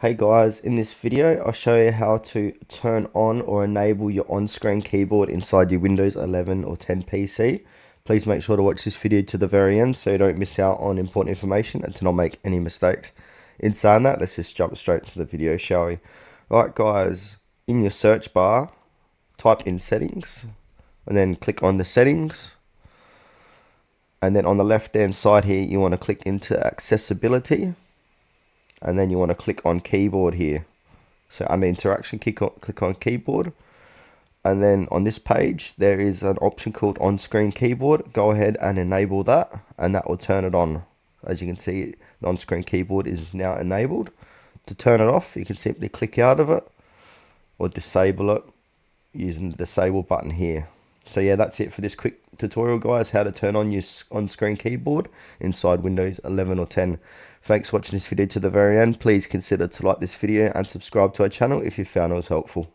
Hey guys, in this video I'll show you how to turn on or enable your on-screen keyboard inside your Windows 11 or 10 PC. Please make sure to watch this video to the very end so you don't miss out on important information and to not make any mistakes. In saying that, let's just jump straight to the video, shall we? Alright guys, in your search bar, type in settings and then click on the settings. And then on the left hand side here you want to click into accessibility. And then you want to click on keyboard here. So under interaction, click on keyboard. And then on this page, there is an option called on-screen keyboard. Go ahead and enable that, and that will turn it on. As you can see, the on-screen keyboard is now enabled. To turn it off, you can simply click out of it or disable it using the disable button here. So yeah, that's it for this quick tutorial, guys, how to turn on your on-screen keyboard inside Windows 11 or 10. Thanks for watching this video to the very end. Please consider to like this video and subscribe to our channel if you found it was helpful.